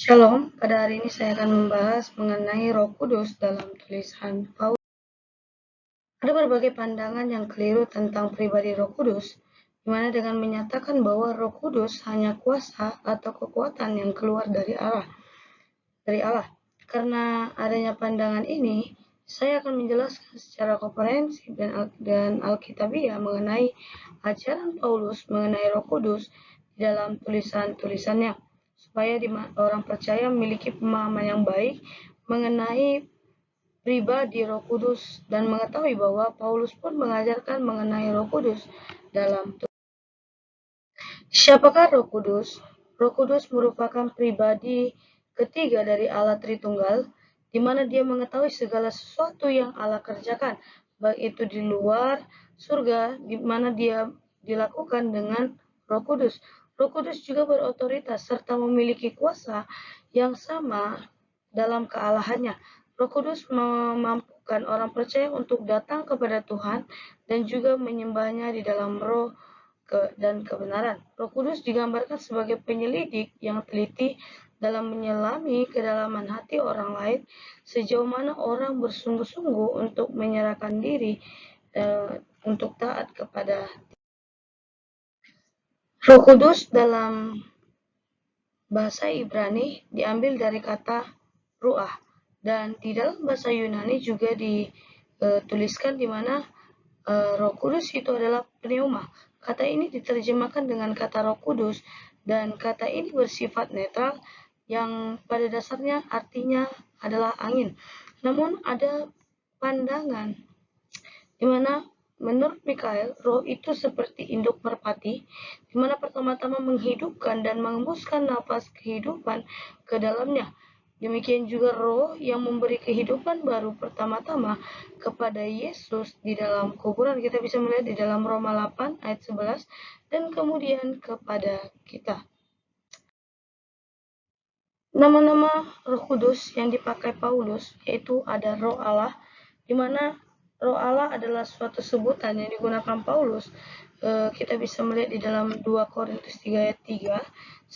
Shalom, pada hari ini saya akan membahas mengenai Roh Kudus dalam tulisan Paulus. Ada berbagai pandangan yang keliru tentang pribadi Roh Kudus, di mana dengan menyatakan bahwa Roh Kudus hanya kuasa atau kekuatan yang keluar dari Allah. Karena adanya pandangan ini, saya akan menjelaskan secara komprehensif dan alkitabiah mengenai ajaran Paulus mengenai Roh Kudus di dalam tulisan-tulisannya, supaya orang percaya memiliki pemahaman yang baik mengenai pribadi Roh Kudus dan mengetahui bahwa Paulus pun mengajarkan mengenai Roh Kudus dalam. Siapakah Roh Kudus? Roh Kudus merupakan pribadi ketiga dari Allah Tritunggal, di mana Dia mengetahui segala sesuatu yang Allah kerjakan, baik itu di luar surga, di mana Dia dilakukan dengan Roh Kudus. Roh Kudus juga berotoritas serta memiliki kuasa yang sama dalam kealahannya. Roh Kudus memampukan orang percaya untuk datang kepada Tuhan dan juga menyembahnya di dalam roh dan kebenaran. Roh Kudus digambarkan sebagai penyelidik yang teliti dalam menyelami kedalaman hati orang lain, sejauh mana orang bersungguh-sungguh untuk menyerahkan diri untuk taat kepada Roh Kudus. Dalam bahasa Ibrani diambil dari kata ruah, dan di dalam bahasa Yunani juga dituliskan di mana Roh Kudus itu adalah pneuma. Kata ini diterjemahkan dengan kata Roh Kudus, dan kata ini bersifat netral yang pada dasarnya artinya adalah angin. Namun ada pandangan di mana menurut Mikael, roh itu seperti induk merpati, di mana pertama-tama menghidupkan dan mengembuskan nafas kehidupan ke dalamnya. Demikian juga roh yang memberi kehidupan baru pertama-tama kepada Yesus di dalam kuburan. Kita bisa melihat di dalam Roma 8 ayat 11 dan kemudian kepada kita. Nama-nama Roh Kudus yang dipakai Paulus yaitu ada Roh Allah, di mana Roh Allah adalah suatu sebutan yang digunakan Paulus. Kita bisa melihat di dalam 2 Korintus 3 ayat 3,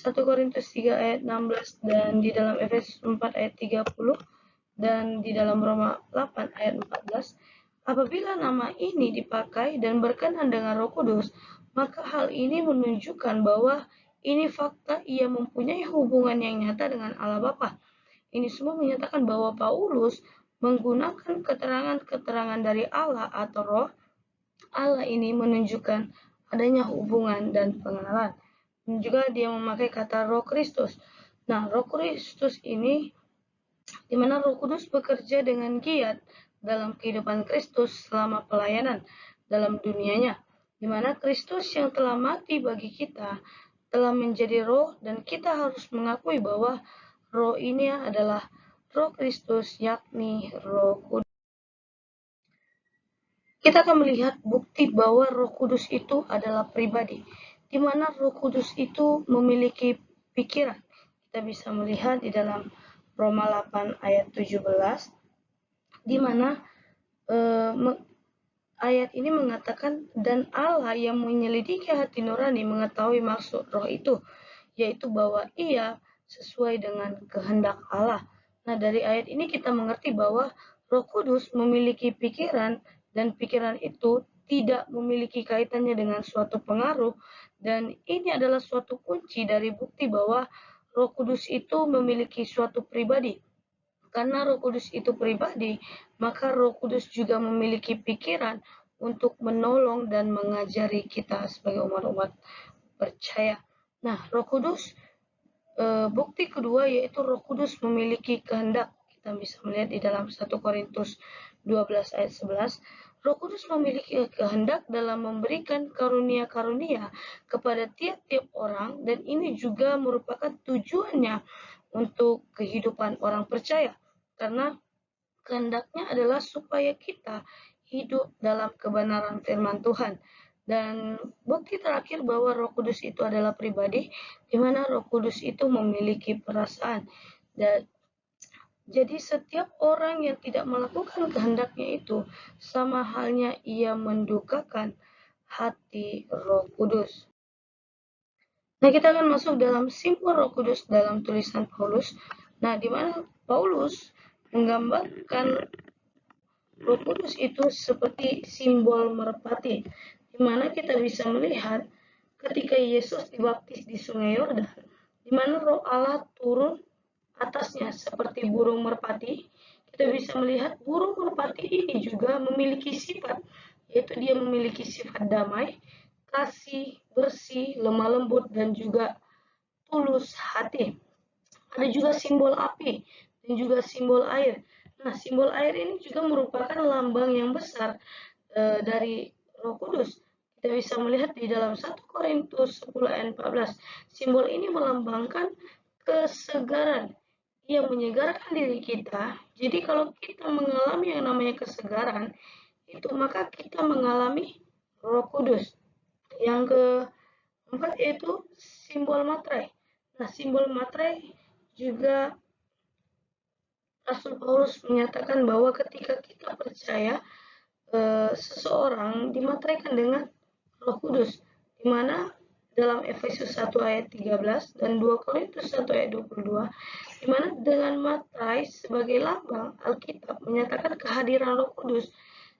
1 Korintus 3 ayat 16, dan di dalam Efesus 4 ayat 30, dan di dalam Roma 8 ayat 14. Apabila nama ini dipakai dan berkenan dengan Roh Kudus, maka hal ini menunjukkan bahwa ini fakta ia mempunyai hubungan yang nyata dengan Allah Bapa. Ini semua menyatakan bahwa Paulus menggunakan keterangan-keterangan dari Allah atau Roh Allah ini menunjukkan adanya hubungan dan pengenalan. Dan juga dia memakai kata Roh Kristus. Nah, Roh Kristus ini di mana Roh Kudus bekerja dengan giat dalam kehidupan Kristus selama pelayanan dalam dunianya, di mana Kristus yang telah mati bagi kita telah menjadi roh, dan kita harus mengakui bahwa roh ini adalah Roh Kristus, yakni Roh Kudus. Kita akan melihat bukti bahwa Roh Kudus itu adalah pribadi, di mana Roh Kudus itu memiliki pikiran. Kita bisa melihat di dalam Roma 8 ayat 17, di mana ayat ini mengatakan, dan Allah yang menyelidiki hati nurani mengetahui maksud roh itu, yaitu bahwa ia sesuai dengan kehendak Allah. Nah, dari ayat ini kita mengerti bahwa Roh Kudus memiliki pikiran, dan pikiran itu tidak memiliki kaitannya dengan suatu pengaruh, dan ini adalah suatu kunci dari bukti bahwa Roh Kudus itu memiliki suatu pribadi. Karena Roh Kudus itu pribadi, maka Roh Kudus juga memiliki pikiran untuk menolong dan mengajari kita sebagai umat-umat percaya. Nah, Roh Kudus, bukti kedua yaitu Roh Kudus memiliki kehendak. Kita bisa melihat di dalam 1 Korintus 12 ayat 11, Roh Kudus memiliki kehendak dalam memberikan karunia-karunia kepada tiap-tiap orang, dan ini juga merupakan tujuannya untuk kehidupan orang percaya. Karena kehendaknya adalah supaya kita hidup dalam kebenaran firman Tuhan. Dan bukti terakhir bahwa Roh Kudus itu adalah pribadi, di mana Roh Kudus itu memiliki perasaan. Dan jadi setiap orang yang tidak melakukan kehendaknya itu, sama halnya ia mendukakan hati Roh Kudus. Nah, kita akan masuk dalam simbol Roh Kudus dalam tulisan Paulus. Nah, di mana Paulus menggambarkan Roh Kudus itu seperti simbol merpati, di mana kita bisa melihat ketika Yesus dibaptis di Sungai Yordan, di mana Roh Allah turun atasnya seperti burung merpati. Kita bisa melihat burung merpati ini juga memiliki sifat, yaitu dia memiliki sifat damai, kasih, bersih, lemah lembut, dan juga tulus hati. Ada juga simbol api dan juga simbol air. Nah, simbol air ini juga merupakan lambang yang besar dari Roh Kudus. Kita bisa melihat di dalam 1 Korintus 10 ayat 14. Simbol ini melambangkan kesegaran. Ia menyegarkan diri kita. Jadi kalau kita mengalami yang namanya kesegaran, itu maka kita mengalami Roh Kudus. Yang keempat yaitu simbol materai. Nah, simbol materai juga Rasul Paulus menyatakan bahwa ketika kita percaya, seseorang dimateraikan dengan Roh Kudus, di mana dalam Efesus 1 ayat 13 dan 2 Korintus 1 ayat 22, di mana dengan materai sebagai lambang, Alkitab menyatakan kehadiran Roh Kudus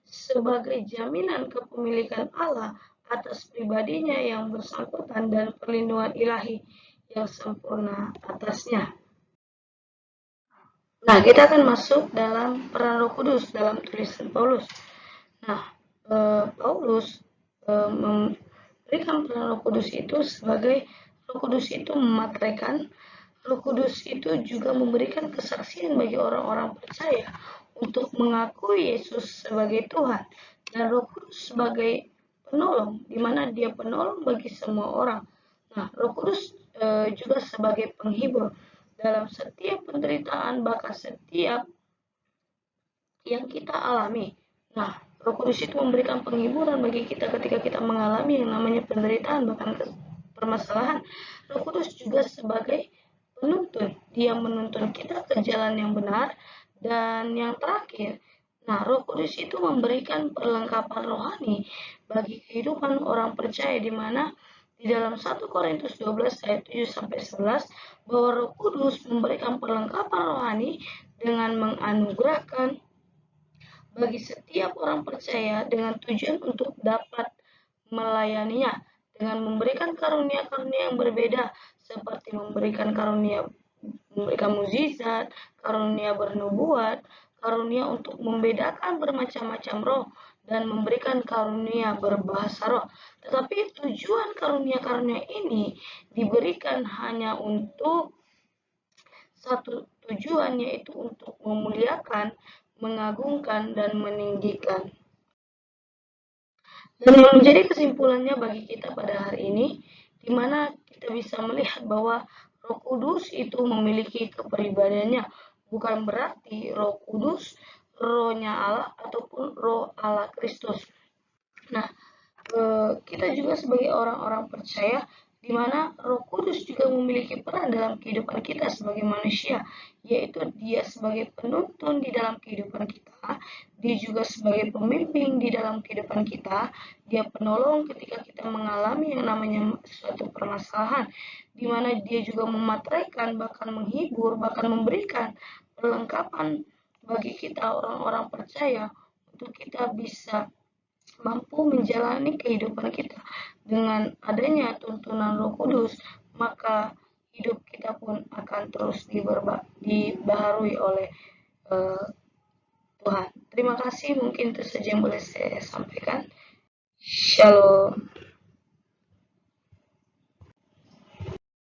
sebagai jaminan kepemilikan Allah atas pribadinya yang bersangkutan dan perlindungan ilahi yang sempurna atasnya. Nah, kita akan masuk dalam peran Roh Kudus dalam tulisan Paulus. Nah, Paulus memberikan peran Roh Kudus itu sebagai Roh Kudus itu memateraikan, Roh Kudus itu juga memberikan kesaksian bagi orang-orang percaya untuk mengakui Yesus sebagai Tuhan, dan Roh Kudus sebagai penolong, di mana dia penolong bagi semua orang. Nah, Roh Kudus juga sebagai penghibur dalam setiap penderitaan, bahkan setiap yang kita alami. Nah, Roh Kudus itu memberikan penghiburan bagi kita ketika kita mengalami yang namanya penderitaan, bahkan permasalahan. Roh Kudus juga sebagai penuntun. Dia menuntun kita ke jalan yang benar. Dan yang terakhir, nah, Roh Kudus itu memberikan perlengkapan rohani bagi kehidupan orang percaya, di mana di dalam 1 Korintus 12 ayat 7 sampai 11 bahwa Roh Kudus memberikan perlengkapan rohani dengan menganugerahkan bagi setiap orang percaya dengan tujuan untuk dapat melayaninya dengan memberikan karunia-karunia yang berbeda, seperti memberikan mukjizat, karunia bernubuat, karunia untuk membedakan bermacam-macam roh, dan memberikan karunia berbahasa roh. Tetapi tujuan karunia-karunia ini diberikan hanya untuk satu tujuan, yaitu untuk memuliakan, mengagungkan, dan meninggikan. Dan yang menjadi kesimpulannya bagi kita pada hari ini, di mana kita bisa melihat bahwa Roh Kudus itu memiliki kepribadiannya. Bukan berarti Roh Kudus rohnya Allah ataupun roh Allah Kristus. Nah, kita juga sebagai orang-orang percaya, di mana Roh Kudus juga memiliki peran dalam kehidupan kita sebagai manusia, yaitu dia sebagai penuntun di dalam kehidupan kita, dia juga sebagai pemimpin di dalam kehidupan kita, dia penolong ketika kita mengalami yang namanya suatu permasalahan, di mana dia juga memateraikan, bahkan menghibur, bahkan memberikan perlengkapan bagi kita orang-orang percaya untuk kita bisa mampu menjalani kehidupan kita dengan adanya tuntunan Roh Kudus, maka hidup kita pun akan terus dibaharui oleh Tuhan. Terima kasih, mungkin itu saja yang boleh saya sampaikan. Shalom.